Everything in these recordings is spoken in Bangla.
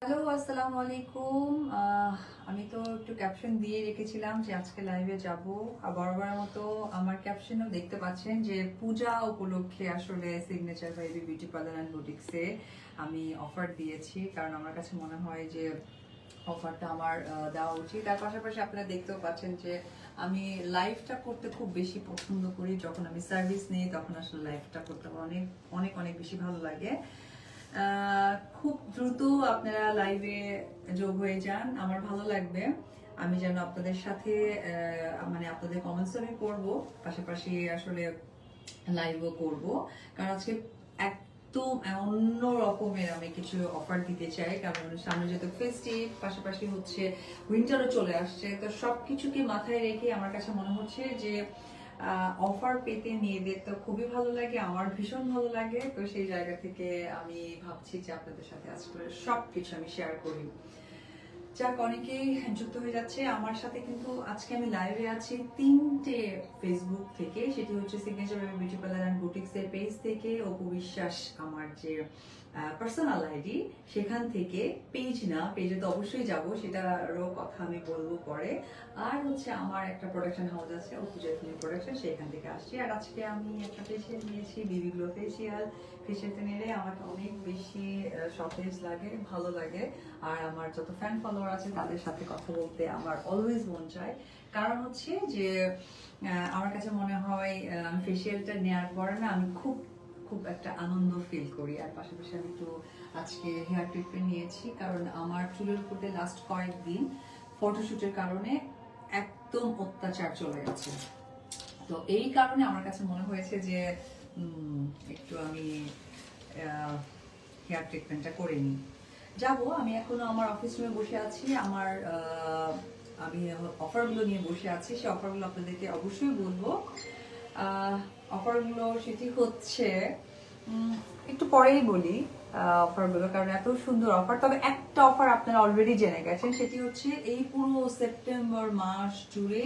হ্যালো, আসসালামু আলাইকুম। আমি তো একটু ক্যাপশন দিয়ে রেখেছিলাম যে আজকে লাইভে যাব। বরাবরের মতো আমার ক্যাপশনও দেখতে পাচ্ছেন যে পূজা উপলক্ষে আসলে signature baby beauty parlour and বুটিক্সে আমি অফার দিয়েছি, কারণ আমার কাছে মনে হয় যে অফারটা আমার দেওয়া উচিত। তার পাশাপাশি আপনারা দেখতেও পাচ্ছেন যে আমি লাইভটা করতে খুব বেশি পছন্দ করি। যখন আমি সার্ভিস নিই তখন আসলে লাইভটা করতে অনেক অনেক অনেক বেশি ভালো লাগে। খুব দ্রুত আপনারা লাইভে যোগ হয়ে যান, আমার ভালো লাগবে। আমি যেন আপনাদের সাথে মানে আপনাদের কমেন্টস আমি পড়বো, পাশাপাশি আসলে লাইভও করব, কারণ আজকে একদম অন্য রকমের আমি কিছু অফার দিতে চাই। কারণ সামনে যেহেতু ফেস্টিভ, পাশাপাশি হচ্ছে উইন্টারও চলে আসছে, তো সবকিছুকে মাথায় রেখে আমার কাছে মনে হচ্ছে যে অফার পেতে মেয়েদের তো খুবই ভালো লাগে, আমার ভীষণ ভালো লাগে। তো সেই জায়গা থেকে আমি ভাবছি যে আপনাদের সাথে আজকে সবকিছু আমি শেয়ার করি। যাক, অনেকেই যুক্ত হয়ে যাচ্ছে আমার সাথে। কিন্তু আজকে আমি লাইভে আছি তিনটে ফেসবুক থেকে, সেটি হচ্ছে signature baby beauty parlour and boutiques এর পেজ থেকে, অপু বিশ্বাস আমার যে পার্সোনাল আইডি সেখান থেকে। পেজ না, পেজে তো অবশ্যই যাব, সেটারও কথা আমি বলবো পরে। আর হচ্ছে আমার একটা প্রোডাকশন হাউস আছে, অপু জয়ফুলি প্রোডাকশন, সেখান থেকে আসছি। আর আজকে আমি একটা ফেসিয়াল নিয়েছি, বিবি গ্লো ফেসিয়াল। ফেসিয়ালটা নিলে আমাকে অনেক বেশি সতেজ লাগে, ভালো লাগে। আর আমার যত ফ্যান ফলোয়ার আছে তাদের সাথে কথা বলতে আমার অলওয়েজ মন চায়। কারণ হচ্ছে যে আমার কাছে মনে হয় আমি ফেসিয়ালটা নেওয়ার পরে না আমি খুব খুব একটা আনন্দ ফিল করি। আর পাশাপাশি আমি একটু আজকে হেয়ার ট্রিটমেন্ট নিয়েছি, কারণ আমার চুলের উপরে লাস্ট কয়েকদিন ফটোশুটের কারণে একদম অত্যাচার চলে গেছে। তো এই কারণে আমার কাছে মনে হয়েছে যে একটু আমি হেয়ার ট্রিটমেন্টটা করে নিই। যাবো, আমি এখনো আমার অফিস রুমে বসে আছি। আমি অফারগুলো নিয়ে বসে আছি, সেই অফারগুলো আপনাদেরকে অবশ্যই বলবো। অফারগুলো সেটি হচ্ছে একটু পরেই বলি অফারগুলো, কারণ এত সুন্দর অফার। তবে একটা অফার আপনারা অলরেডি জেনে গেছেন, সেটি হচ্ছে এই পুরো সেপ্টেম্বর মাস জুড়ে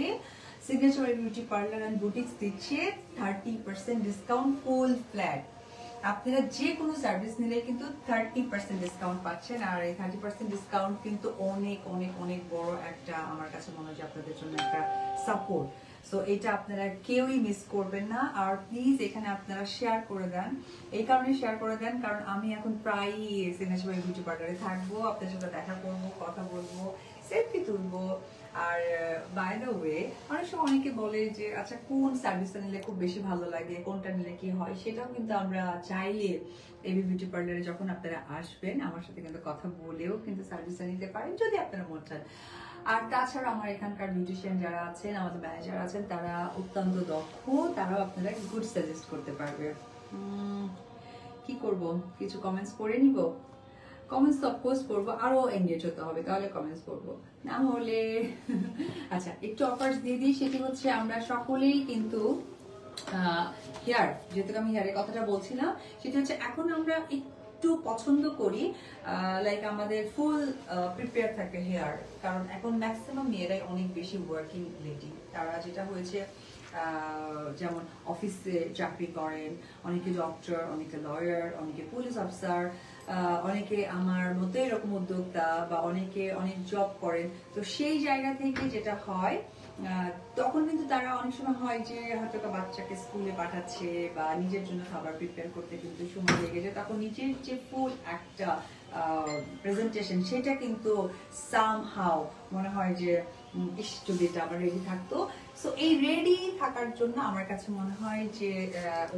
signature beauty parlour and boutiques দিচ্ছে 30% ডিসকাউন্ট, ফুল ফ্ল্যাট। আপনারা যে কোনো সার্ভিস নিলে কিন্তু 30% ডিসকাউন্ট পাচ্ছেন। আর এই 30% ডিসকাউন্ট কিন্তু অনেক অনেক অনেক বড় একটা, আমার কাছে মনে হয় আপনাদের জন্য একটা সাপোর্ট। সো এটা আপনারা কেউই মিস করবেন না। আর প্লিজ এখানে আপনারা শেয়ার করে দেন। এই কারণে শেয়ার করে দেন কারণ আমি এখন প্রায়ই সিগনেচার বিউটি পার্লারে থাকবো, আপনাদের সাথে দেখা করবো, কথা বলবো, সেলফি তুলবো। আর বাই দ্য ওয়ে, অনেক সময় অনেকে বলে যে আচ্ছা কোন সার্ভিসটা নিলে খুব বেশি ভালো লাগে, কোনটা নিলে কি হয়, সেটাও কিন্তু আমরা চাইলে এবি বিউটি পার্লারে যখন আপনারা আসবেন আমার সাথে কিন্তু কথা বলেও কিন্তু সার্ভিসটা নিতে পারেন যদি আপনারা মন চান। আর তাছাড়া আমার এখানকার বিউটিশিয়ান যারা আছেন, আমাদের ম্যানেজার আছেন, তারা অত্যন্ত দক্ষ, তারাও আপনারা গুড সাজেস্ট করতে পারবে। কি করব, কিছু কমেন্টস করে নিব। কমেন্টস তো অফকোর্স করবো, আরো এঙ্গেজ হতে হবে, তাহলে কমেন্টস করবো, না হলে আচ্ছা একটু অফার্স দিয়ে দিই। সেটি হচ্ছে আমরা সকলেই কিন্তু হেয়ার, যেহেতু আমি হেয়ারের কথাটা বলছিলাম, সেটা হচ্ছে এখন আমরা একটু পছন্দ করি লাইক আমাদের ফুল প্রিপেয়ার থাকে হেয়ার। কারণ এখন ম্যাক্সিমাম মেয়েরাই অনেক বেশি ওয়ার্কিং লেডি, তারা যেটা হয়েছে যেমন অফিসে চাকরি করেন, অনেকে ডক্টর, অনেকে লয়ার, অনেকে পুলিশ অফিসার, অনেকে আমার মতো এরকম উদ্যোক্তা, বা অনেকে অনেক জব করেন। তো সেই জায়গা থেকে যেটা হয় তখন কিন্তু তারা অনেক সময় হয় যে হয়তো বাচ্চাকে স্কুলে পাঠাচ্ছে বা নিজের জন্য খাবার প্রিপেয়ার করতে কিন্তু সময় লেগে যায়, তখন নিজের যে ফুল একটা প্রেজেন্টেশন সেটা কিন্তু সামহাও মনে হয় যে ইস যদি এটা আবার রেডি থাকতো। সো এই রেডি থাকার জন্য আমার কাছে মনে হয় যে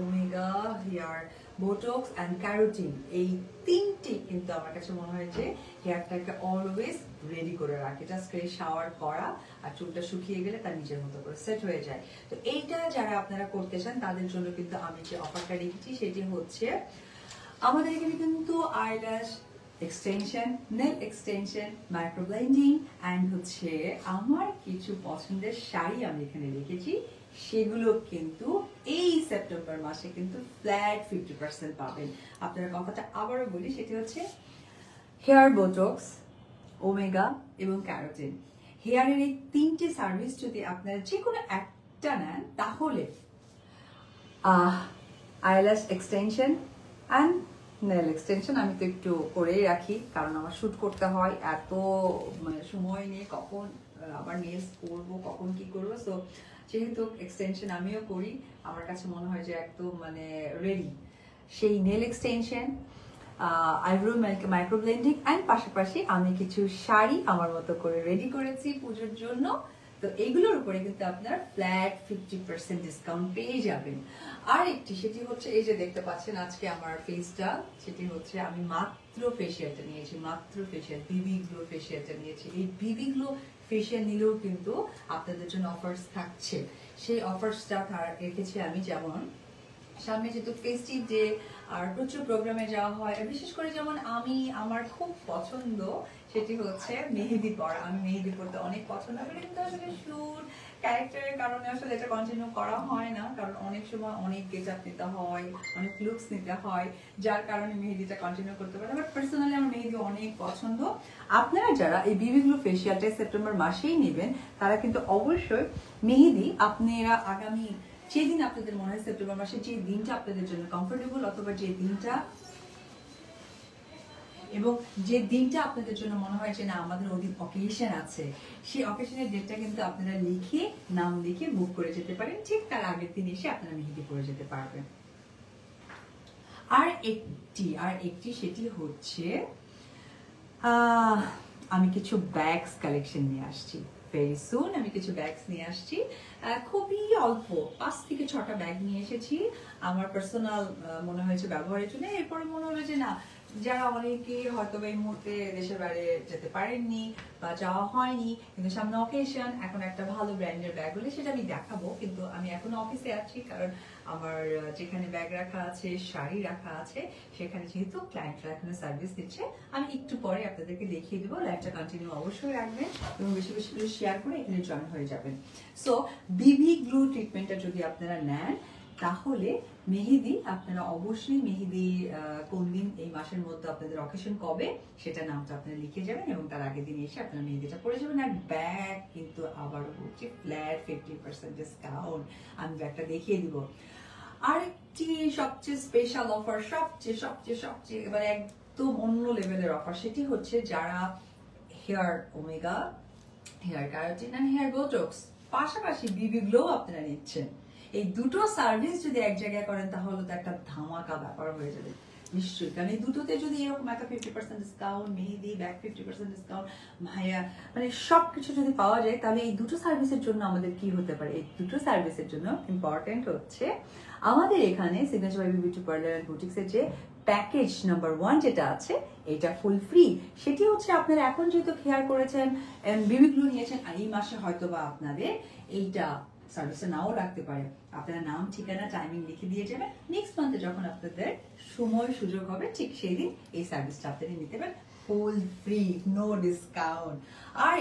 omega hair botox and keratin, এই তিনটি কিন্তু আমার কাছে মনে হয় যে হেয়ারটাকে অলওয়েজ রেডি করে রাখে। জাস্ট করে শাওয়ার করা আর চুলটা শুকিয়ে গেলে তার নিজের মতো করে সেট হয়ে যায়। তো এইটা যারা আপনারা করতে চান তাদের জন্য কিন্তু আমি যে অফারটা রেখেছি সেটি হচ্ছে আমাদের এখানে কিন্তু eyelash extension, nail extension, microblending and হচ্ছে আমার কিছু পছন্দের শাড়ি আমি এখানে রেখেছি, সেগুলো কিন্তু এই সেপ্টেম্বর মাসে কিন্তু ফ্ল্যাট 50% পাবেন। আপনারা কথাটা আবারও বলি, সেটি হচ্ছে হেয়ার বোটক্স, ওমেগা এবং ক্যারোটিন। হেয়ারের এই তিনটে সার্ভিস যদি আপনারা যে কোনো একটা নেন, তাহলে eyelash extension and nail extension আমি তো একটু করেই রাখি, কারণ আমার শ্যুট করতে হয়, এত মানে সময় নিয়ে কখন আবার নেলস করবো, কখন কি করবো। সো যেহেতু এক্সটেনশন আমিও করি, আমার কাছে মনে হয় যে একদম মানে রেডি সেই nail extension, eyebrow micro blending and পাশাপাশি আমি কিছু শাড়ি আমার মতো করে রেডি করেছি পুজোর জন্য। তো এইগুলোর উপরে কিন্তু আপনার ফ্ল্যাট 50% ডিসকাউন্ট পেয়ে যাবেন। আর একটি সেটি হচ্ছে এই যে দেখতে পাচ্ছেন আজকে আমার ফেসটা, সেটি হচ্ছে আমি মাত্র ফেসিয়ালটা নিয়েছি, মাত্র ফেসিয়াল বিবি গ্লো ফেসিয়ালটা নিয়েছি। এই বিবি গ্লো ফেসিয়াল নিলেও কিন্তু আপনাদের জন্য অফার্স থাকছে। সেই অফার্সটা রেখেছি আমি, যেমন সামনে যেহেতু ফেস্টিভ ডে আর প্রচুর প্রোগ্রামে যাওয়া হয়, বিশেষ করে যেমন আমি আমার খুব পছন্দ সেটি হচ্ছে মেহেদি পরা। আমি মেহেদি পড়তে অনেক পছন্দ করি, কিন্তু আসলে শুট ক্যারেক্টারের কারণে আসলে এটা কন্টিনিউ করা হয় না, কারণ অনেক সময় অনেক গেট আপ নিতে হয়, অনেক লুকস নিতে হয়, যার কারণে মেহেদিটা কন্টিনিউ করতে পারে। বাট পার্সোনালি আমার মেহেদি অনেক পছন্দ। আপনারা যারা এই বিবি গ্লো ফেসিয়ালটা সেপ্টেম্বর মাসেই নেবেন, তারা কিন্তু অবশ্যই মেহেদি আপনারা আগামী যেদিন আপনাদের মনে হয় সেপ্টেম্বর মাসে যে দিনটা আপনাদের জন্য কমফোর্টেবল, অথবা যে দিনটা এবং যে দিনটা আপনাদের জন্য মনে হয় যে না আমাদের ওদিন অকেশন আছে, সেই অকেশনের ডেটটা কিন্তু আপনারা লিখে নাম লিখে বুক করে যেতে পারেন। ঠিক তার আগের দিন এসে আপনারা মেহেদি পরে যেতে পারবেন। আর একটি সেটি হচ্ছে আমি কিছু ব্যাগস কালেকশন নিয়ে আসছি। ভেরি সুন আমি কিছু ব্যাগস নিয়ে আসছি, খুবই অল্প 5 থেকে 6টা ব্যাগ নিয়ে এসেছি আমার পার্সোনাল মনে হয়েছে ব্যবহারের জন্য। এরপরে মনে হলো যে না, যারা অনেকে হয়তো এই মুহূর্তে দেশের বাইরে যেতে পারেননি বা যাওয়া হয়নি, কিন্তু সামনে অকেশন, এখন একটা ভালো ব্র্যান্ডের ব্যাগ হলে সেটা আমি দেখাবো। কিন্তু আমি এখনো অফিসে আছি, কারণ আমার যেখানে ব্যাগ রাখা আছে, শাড়ি রাখা আছে, সেখানে যেহেতু ক্লায়েন্টরা এখনো সার্ভিস দিচ্ছে, আমি একটু পরে আপনাদেরকে দেখিয়ে দেবো। লাইভটা কন্টিনিউ অবশ্যই রাখবেন এবং বেশি বেশি করে শেয়ার করে এখানে জয়েন হয়ে যাবেন। সো বিবি গ্লু ট্রিটমেন্টটা যদি আপনারা নেন, তাহলে মেহেদি আপনারা অবশ্যই মেহেদি কোন দিন এই মাসের মধ্যে আপনাদের অকেশন কবে সেটা নামটা আপনারা লিখে যাবেন এবং তার আগের দিন এসে আপনারা মেহেদিটা পরে যাবেন। আর ব্যাগ কিন্তু আবারও বলছি ফ্ল্যাট 50% ডিসকাউন্ট, আমি ব্যাগটা দেখিয়ে দিব। আরেকটি সবচেয়ে স্পেশাল অফার, সবচেয়ে এবারে একদম অন্য লেভেলের অফার, সেটি হচ্ছে যারা hair omega, hair keratin and hair botox পাশাপাশি বিবি গ্লো আপনারা নিচ্ছেন, এই দুটো সার্ভিস যদি এক জায়গায় করেন তাহলে তো একটা ধামাকা ব্যাপার হয়ে যাবে নিশ্চয়ই। কারণ এই দুটোতে যদি এরকম একটা 50% ডিসকাউন্ট, মেহেদি ব্যাগ 50% ডিসকাউন্ট, ভাইয়া মানে সবকিছু যদি পাওয়া যায়, তাহলে এই দুটো সার্ভিসের জন্য আমাদের কি হতে পারে? এই দুটো সার্ভিসের জন্য ইম্পর্টেন্ট হচ্ছে আমাদের এখানে signature by beauty parlour and বুটিক্সের যে প্যাকেজ নাম্বার 1 যেটা আছে, এটা ফুল ফ্রি। সেটি হচ্ছে আপনারা এখন যেহেতু হেয়ার করেছেন, বিবি গ্লু নিয়েছেন, আর এই মাসে হয়তো বা আপনাদের এইটা সার্ভিসে নাও রাখতে পারে, আপনারা নাম ঠিকানা টাইমিং লিখে দিয়ে যাবেন। নেক্সট মান্থে যখন আপনাদের সময় সুযোগ হবে, ঠিক সেই দিন এই সার্ভিসটা আপনারা নিতে পারেন ফুল ফ্রি, নো ডিসকাউন্ট। আর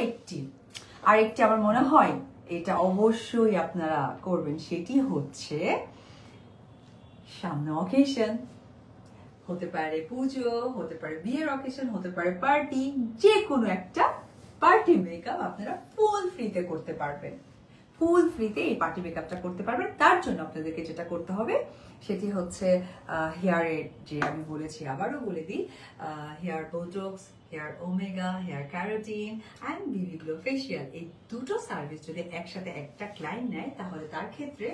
একটি আমার মনে হয় এটা অবশ্যই আপনারা করবেন, সেটি হচ্ছে সামনে অকেশন, হতে পারে পুজো, হতে পারে বিয়ের অকেশন, হতে পারে পার্টি, যে কোনো একটা পার্টি মেকআপ আপনারা ফুল ফ্রিতে করতে পারবেন। ফুল ফ্রিতে এই পার্টি মেকআপটা করতে পারবেন। তার জন্য আপনাদেরকে যেটা করতে হবে সেটি হচ্ছে হেয়ারের যে আমি বলেছি, আবারও বলে দিই, hair botox, hair omega, hair keratin and BB glow facial, এই দুটো সার্ভিস যদি একসাথে একটা ক্লায়েন্ট নেয়, তাহলে তার ক্ষেত্রে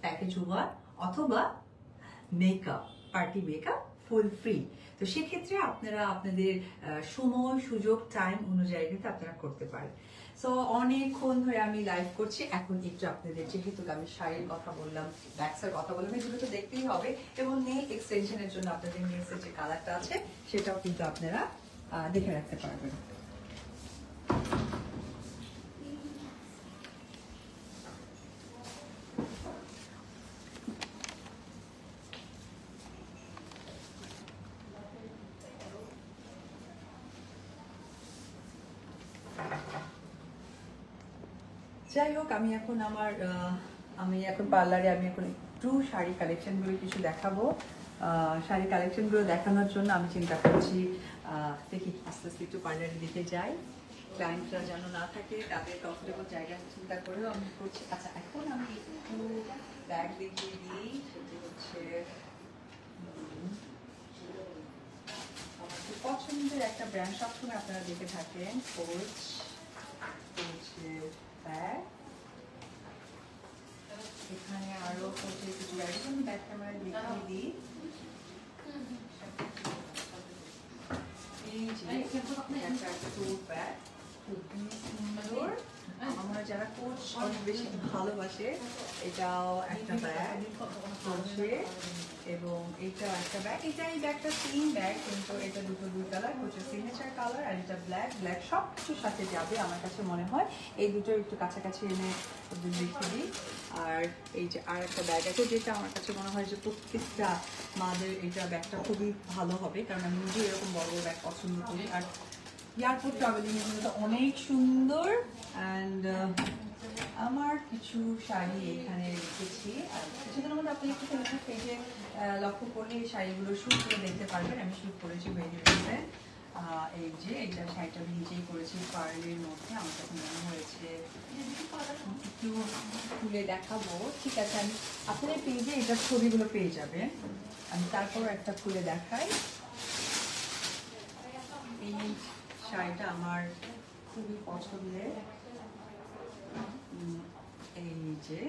প্যাকেজ 1 অথবা makeup, party makeup full free. তো সেক্ষেত্রে আপনারা আপনাদের সময় সুযোগ টাইম অনুযায়ী কিন্তু আপনারা করতে পারেন। সো অনেকক্ষণ ধরে আমি লাইভ করছি, এখন একটু আপনাদের যেহেতু আমি শাড়ির কথা বললাম, ব্যাগসের কথা বললাম, এগুলো তো দেখতেই হবে, এবং নেল এক্সটেনশনের জন্য আপনাদের নেলসের যে কালারটা আছে সেটাও কিন্তু আপনারা দেখে রাখতে পারবেন। যাই হোক, আমি এখন পার্লারে আমি এখন একটু শাড়ি কালেকশনগুলো কিছু দেখাবো। শাড়ি কালেকশনগুলো দেখানোর জন্য আমি চিন্তা করছি দেখি আস্তে আস্তে একটু পার্লারের দিকে যাই, ক্লায়েন্টরা যেন না থাকে, তাদের কমফোর্টেবল জায়গা চিন্তা করেও আমি করছি। আচ্ছা, এখন আমি একটু ব্যাগ দেখিয়ে দিই, সেটি হচ্ছে পছন্দের একটা ব্র্যান্ড সবসময় আপনারা দেখে থাকেন, কোচের ব্যাগ। এখানে আরো কোচের কিছু ব্যাগ, আমি ব্যাগ ক্যামেরায় দেখিয়ে দিই। এই যে একটা টুর ব্যাগ, খুবই সুন্দর। আমার যারা কোচ অনেক বেশি ভালোবাসে, এটাও একটা ব্যাগ কোচের, এবং এটাও একটা ব্যাগ। এই ব্যাগটা সেম ব্যাগ, কিন্তু এটা দুই কালার, কোচের সিগনেচার কালার, আর এটা ব্ল্যাক সব কিছুর সাথে যাবে আমার কাছে মনে হয়। এই দুটো একটু কাছাকাছি এনে দেখিয়ে দিই। আর এই যে আর একটা ব্যাগ আছে, যেটা আমার কাছে মনে হয় যে প্রত্যেকটা মাদের এটা ব্যাগটা খুবই ভালো হবে, কারণ আমি নিজে এরকম বড় ব্যাগ পছন্দ করি। আর এয়ারপোর্ট ট্রাভেলিং এর জন্য অনেক সুন্দর। অ্যান্ড আমার কিছু শাড়ি এখানে রেখেছি, আর কিছুদিনের মধ্যে আপনি একটু পেজে লক্ষ্য করলে এই শাড়িগুলো শুট করে দেখতে পারবেন। আমি শুট করেছি বেরিয়েছে। এই যে এটা শাড়িটা আমি নিজেই করেছি পার্লের মধ্যে। আমার কাছে মনে হয়েছে একটু খুলে দেখাবো। ঠিক আছে, আমি আপনাদের পেজে এটার ছবিগুলো পেয়ে যাবেন। আমি তারপর একটা খুলে দেখাই। এই শাড়িটা আমার খুবই পছন্দের। এই যে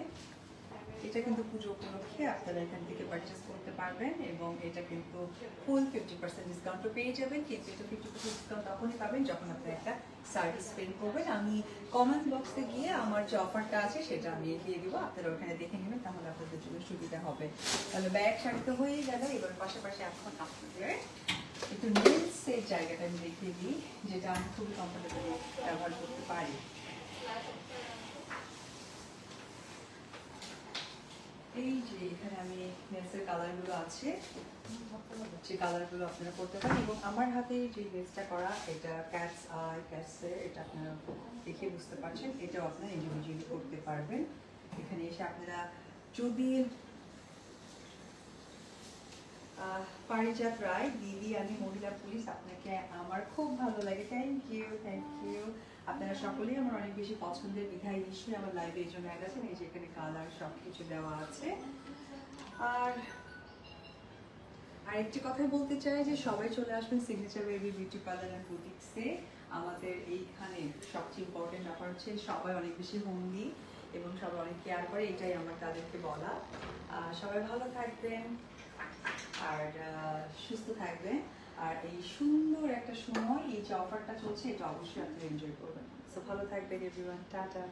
এটা কিন্তু পুজো উপলক্ষে আপনারা এখান থেকে পারচেস করতে পারবেন, এবং এটা কিন্তু ফুল 50% ডিসকাউন্টও পেয়ে যাবেন। কিন্তু এটা 50% ডিসকাউন্ট তখনই পাবেন যখন আপনি একটা সার্ভিস পেড করবেন। আমি কমেন্ট বক্সে গিয়ে আমার যে অফারটা আছে সেটা আমি দিয়ে দেবো, আপনারা ওখানে দেখে নেবেন, তাহলে আপনাদের জন্য সুবিধা হবে। তাহলে ব্যাগ শাড়ি তো হয়েই গেল, এবার পাশাপাশি এখন আপনাদের একটু নেলসের জায়গাটা আমি দেখিয়ে দিই, যেটা আমি খুবই কমফোর্টেবলি ব্যবহার করতে পারি। এই যে এখানে আমি নেলসের কালারগুলো আছে, যে কালারগুলো আপনারা করতে পারেন। এবং আমার হাতে যে নেলসটা করা, এটা ক্যাটসের, এটা আপনারা দেখে বুঝতে পারছেন। এটাও আপনারা ইন্ডিভিজুয়ালি করতে পারবেন। এখানে এসে আপনারা যদি পারিজাত রায় দিদি, আমি মহিলা পুলিশ, আপনাকে আমার খুব ভালো লাগে। Thank you. আপনারা সকলেই আমার অনেক বেশি পছন্দের, বিধায় নিশ্চয়ই আমার লাইভে এই জন্য অ্যাড আছেন। এই যে এখানে কালার সব কিছু দেওয়া আছে। আর আরেকটি কথা বলতে চাই যে সবাই চলে আসবেন signature baby beauty parlour and বুটিক্সে। আমাদের এইখানে সবচেয়ে ইম্পর্টেন্ট ব্যাপার হচ্ছে সবাই অনেক বেশি হোমলি এবং সবাই অনেক কেয়ার করে, এটাই আমার তাদেরকে বলা। সবাই ভালো থাকবেন আর সুস্থ থাকবেন। আর এই সুন্দর একটা সময়, এই যে অফারটা চলছে, এটা অবশ্যই আপনারা এনজয় করবেন। সো ভালো থাকবেন এভরিওয়ান, টাটা।